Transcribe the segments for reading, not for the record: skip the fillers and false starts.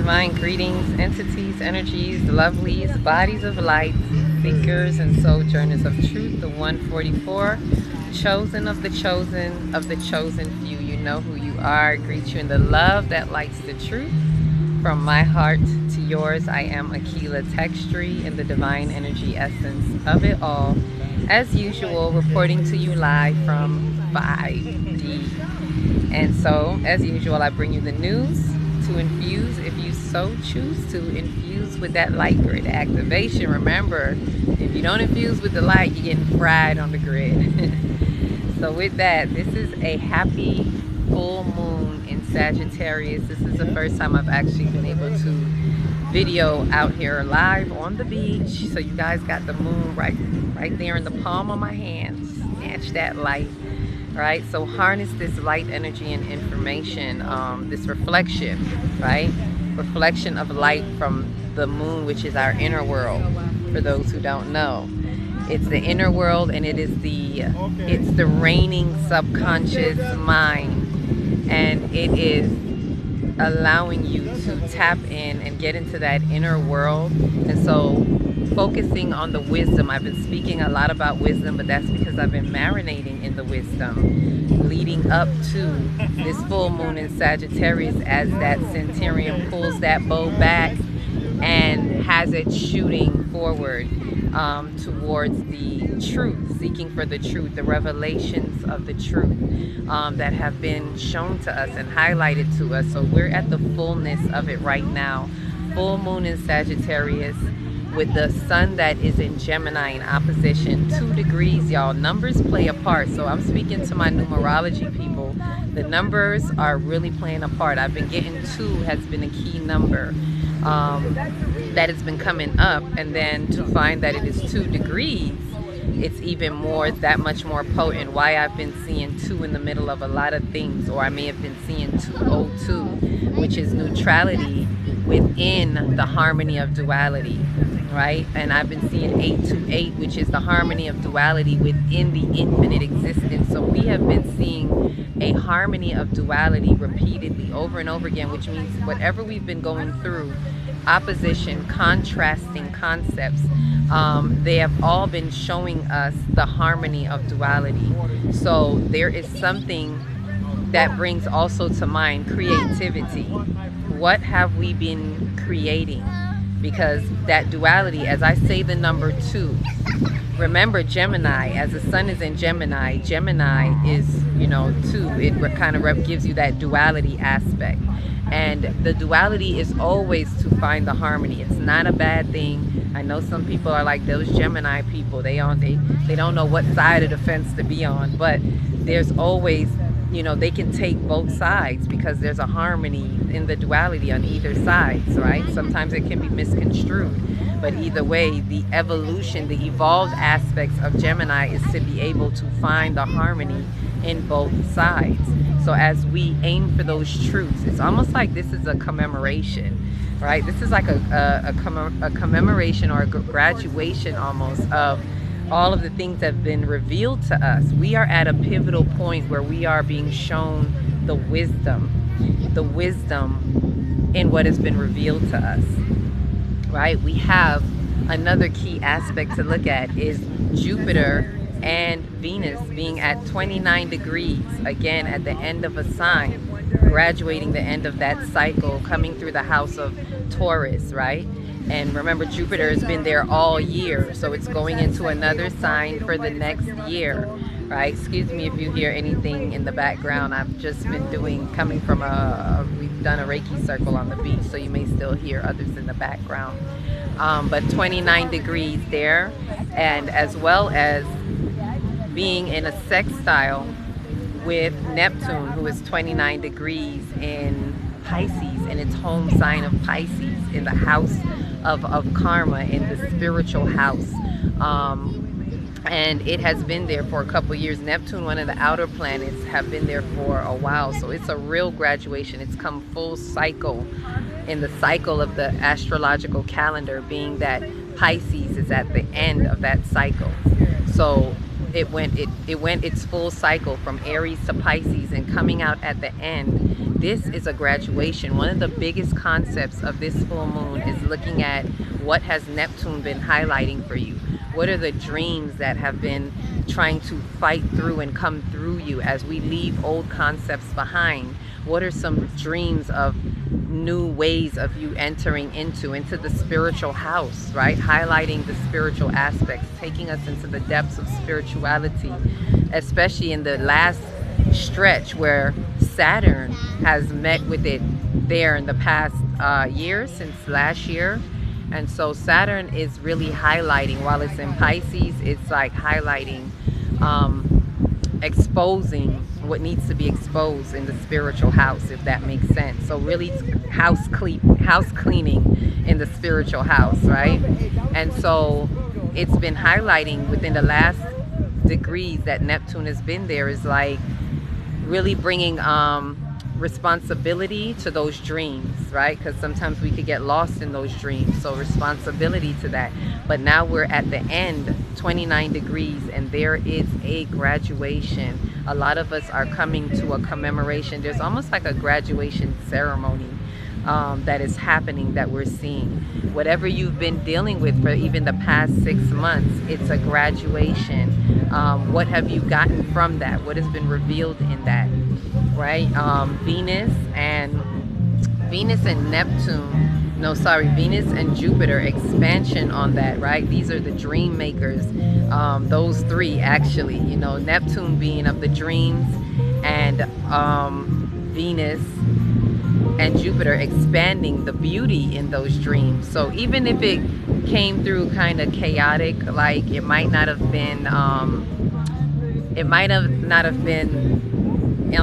Divine greetings, entities, energies, lovelies, bodies of light, seekers and sojourners of truth, the 144, chosen of the chosen few. You know who you are. I greet you in the love that lights the truth. From my heart to yours, I am Aquila Textry in the divine energy essence of it all. As usual, reporting to you live from 5D. And so, as usual, I bring you the news to infuse, if you so choose to, infuse with that light grid activation. Remember, if you don't infuse with the light, you're getting fried on the grid. So with that, this is a happy full moon in Sagittarius. This is the first time I've actually been able to video out here live on the beach. So you guys got the moon right there in the palm of my hand. Snatch that light. Right, so harness this light energy and information, this reflection, right? Reflection of light from the moon, which is our inner world. For those who don't know, it's the inner world, and it's the reigning subconscious mind, and it is allowing you to tap in and get into that inner world. And so focusing on the wisdom. I've been speaking a lot about wisdom, but that's because I've been marinating in the wisdom leading up to this full moon in Sagittarius, as that centurion pulls that bow back and has it shooting forward towards the truth, seeking for the truth, the revelations of the truth that have been shown to us and highlighted to us. So we're at the fullness of it right now. Full moon in Sagittarius, with the sun that is in Gemini in opposition, 2 degrees, y'all. Numbers play a part. So I'm speaking to my numerology people. The numbers are really playing a part. I've been getting 2 has been a key number that has been coming up, and then to find that it is 2 degrees, it's even more, that much more potent. Why I've been seeing 2 in the middle of a lot of things, or I may have been seeing 202, which is neutrality within the harmony of duality, right? And I've been seeing 828, which is the harmony of duality within the infinite existence. So we have been seeing a harmony of duality repeatedly over and over again, which means whatever we've been going through, opposition, contrasting concepts, they have all been showing us the harmony of duality. So there is something that brings also to mind creativity. What have we been creating? Because that duality, as I say the number 2, remember Gemini, as the sun is in Gemini, Gemini is, 2. It kind of gives you that duality aspect. And the duality is always to find the harmony. It's not a bad thing. I know some people are like those Gemini people. They don't know what side of the fence to be on. But there's always, they can take both sides because there's a harmony in the duality on either sides, right? Sometimes it can be misconstrued. But either way, the evolution, the evolved aspects of Gemini is to be able to find the harmony in both sides. So as we aim for those truths, it's almost like this is a commemoration, right? This is like a commemoration or a graduation almost of all of the things that have been revealed to us. We are at a pivotal point where we are being shown the wisdom in what has been revealed to us, right? We have another key aspect to look at is Jupiter and Venus being at 29 degrees, again at the end of a sign, graduating the end of that cycle, coming through the house of Taurus, right? And remember, Jupiter has been there all year, so it's going into another sign for the next year, right? Excuse me if you hear anything in the background. I've just been coming from we've done a Reiki circle on the beach, so you may still hear others in the background. But 29 degrees there, and as well as being in a sextile with Neptune, who is 29 degrees in Pisces, in its home sign of Pisces, in the house of karma, in the spiritual house. And it has been there for a couple years. Neptune, one of the outer planets, have been there for a while. So it's a real graduation. It's come full cycle in the cycle of the astrological calendar, being that Pisces is at the end of that cycle. So it went its full cycle from Aries to Pisces, and coming out at the end this is a graduation. One of the biggest concepts of this full moon is looking at what has Neptune been highlighting for you. What are the dreams that have been trying to fight through and come through you as we leave old concepts behind? What are some dreams of new ways of you entering into the spiritual house, right? Highlighting the spiritual aspects, taking us into the depths of spirituality, especially in the last stretch where Saturn has met with it there in the past year, since last year. And so Saturn is really highlighting, while it's in Pisces, it's like highlighting, exposing what needs to be exposed in the spiritual house, if that makes sense. So really house cleaning in the spiritual house, right? And so it's been highlighting within the last degrees that Neptune has been there, is like really bringing responsibility to those dreams, right? Because sometimes we could get lost in those dreams, so responsibility to that. But now we're at the end, 29 degrees, and there is a graduation. A lot of us are coming to a commemoration. There's almost like a graduation ceremony that is happening, that we're seeing. Whatever you've been dealing with for even the past 6 months, it's a graduation. What have you gotten from that? What has been revealed in that, right? Venus and Neptune, no, sorry, Venus and Jupiter, expansion on that, right? These are the dream makers. Those three, actually, you know, Neptune being of the dreams, and Venus and Jupiter expanding the beauty in those dreams. So even if it came through kind of chaotic, like it might not have been on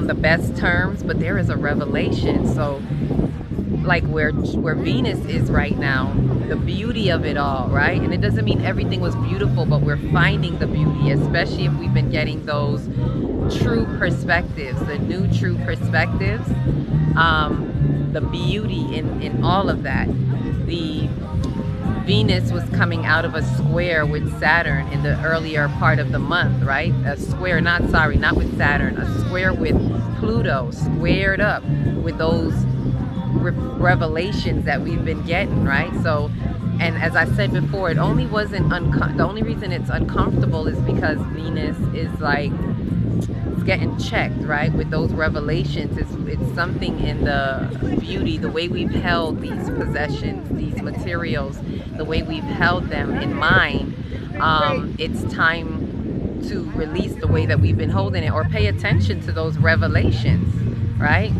the best terms, but there is a revelation. So like where Venus is right now, the beauty of it all, right? And it doesn't mean everything was beautiful, but we're finding the beauty, especially if we've been getting those true perspectives, the new true perspectives, the beauty in all of that. The Venus was coming out of a square with Saturn in the earlier part of the month, right? A square, not with Saturn, a square with Pluto, squared up with those revelations that we've been getting, right? So, and as I said before, it only wasn't the only reason it's uncomfortable is because Venus is like, it's getting checked, right? With those revelations, it's something in the beauty, the way we've held these possessions, these materials, the way we've held them in mind. It's time to release the way that we've been holding it, or pay attention to those revelations, right?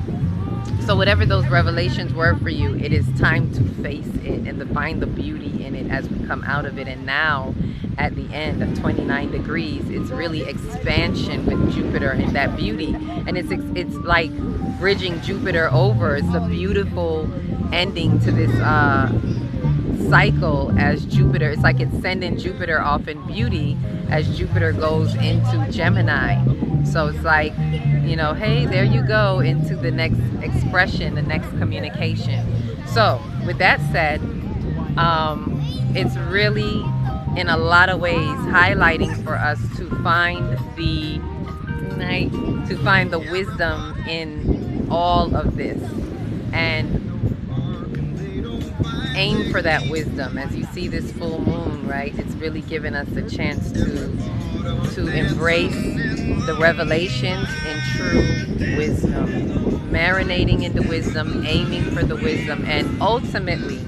So whatever those revelations were for you, it is time to face it and to find the beauty in it as we come out of it. And now at the end of 29 degrees, it's really expansion with Jupiter and that beauty. And it's like bridging Jupiter over. It's a beautiful ending to this cycle, as Jupiter, it's like it's sending Jupiter off in beauty as Jupiter goes into Gemini. So it's like, you know, hey, there you go into the next expression, the next communication. So with that said, it's really in a lot of ways highlighting for us to find the wisdom in all of this, and aim for that wisdom. As you see this full moon, right, it's really given us a chance to embrace the revelations in true wisdom, marinating into wisdom, aiming for the wisdom, and ultimately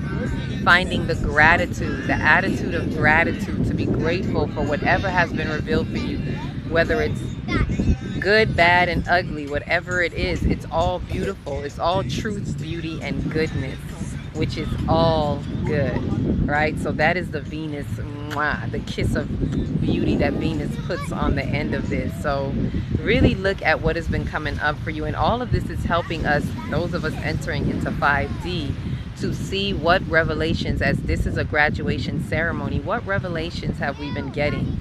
finding the gratitude, the attitude of gratitude, to be grateful for whatever has been revealed for you, whether it's good, bad, and ugly, whatever it is, it's all beautiful. It's all truth, beauty, and goodness, which is all good, right? So that is the Venus, the kiss of beauty that Venus puts on the end of this. So really look at what has been coming up for you, and all of this is helping us, those of us entering into 5D, to see what revelations, as this is a graduation ceremony, what revelations have we been getting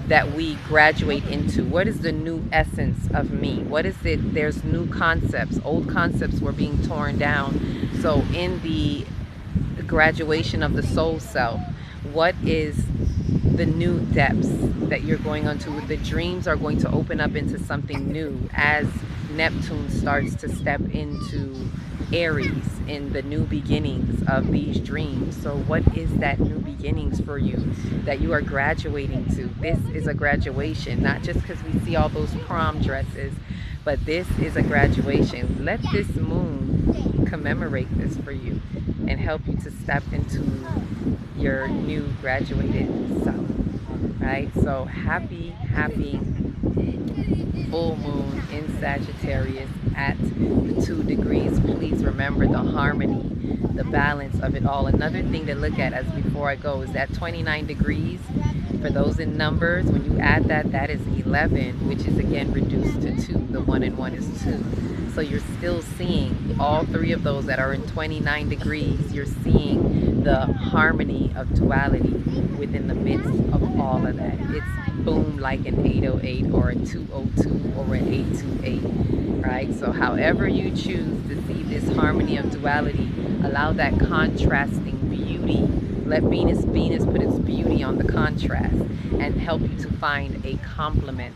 that we graduate into? What is the new essence of me? What is it? There's new concepts. Old concepts were being torn down. So in the graduation of the soul self, what is the new depths that you're going onto? The dreams are going to open up into something new as Neptune starts to step into Aries in the new beginnings of these dreams. So what is that new beginnings for you that you are graduating to? This is a graduation, not just because we see all those prom dresses, but this is a graduation. Let this moon commemorate this for you and help you to step into your new graduated self. Right? So happy full moon in Sagittarius at the 2 degrees. Please remember the harmony, the balance of it all. Another thing to look at as before I go is that 29 degrees. For those in numbers, when you add that, that is 11, which is again reduced to 2. The 1 and 1 is 2. So you're still seeing all 3 of those that are in 29 degrees. You're seeing the harmony of duality within the midst of all of that. It's boom like an 808 or a 202 or an 828, right? So however you choose to see this harmony of duality, allow that contrasting beauty. Let Venus put its beauty on the contrast and help you to find a complement,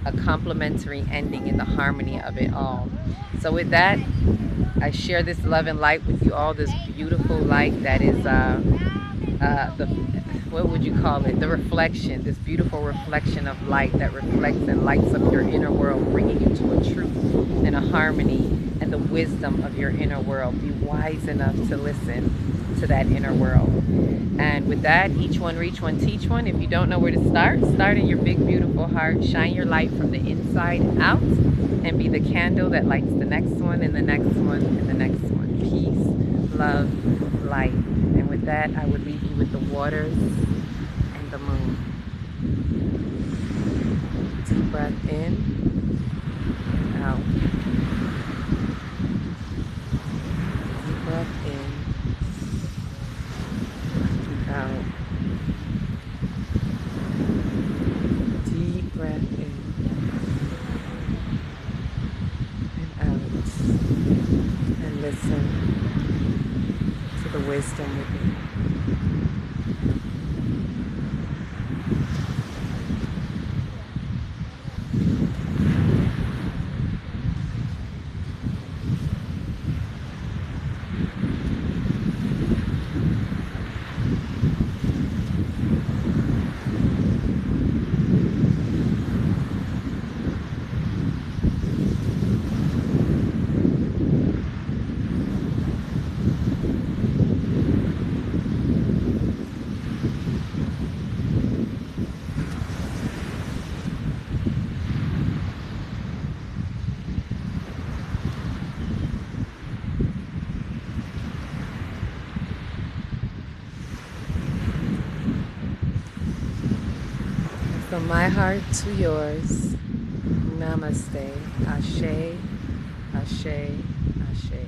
a complementary ending in the harmony of it all. So with that, I share this love and light with you all, this beautiful light that is what would you call it? The reflection, this beautiful reflection of light that reflects and lights up your inner world, bringing you to a truth and a harmony and the wisdom of your inner world. Be wise enough to listen to that inner world. And with that, each one reach one, teach one. If you don't know where to start, start in your big, beautiful heart. Shine your light from the inside out and be the candle that lights the next one and the next one and the next one. Peace, love, light. And with that, I would leave you with the waters and the moon. Deep breath in and out. Deep breath in and out. Deep breath in and out. And listen to the wisdom within. From my heart to yours, namaste, ashe, ashe, ashe.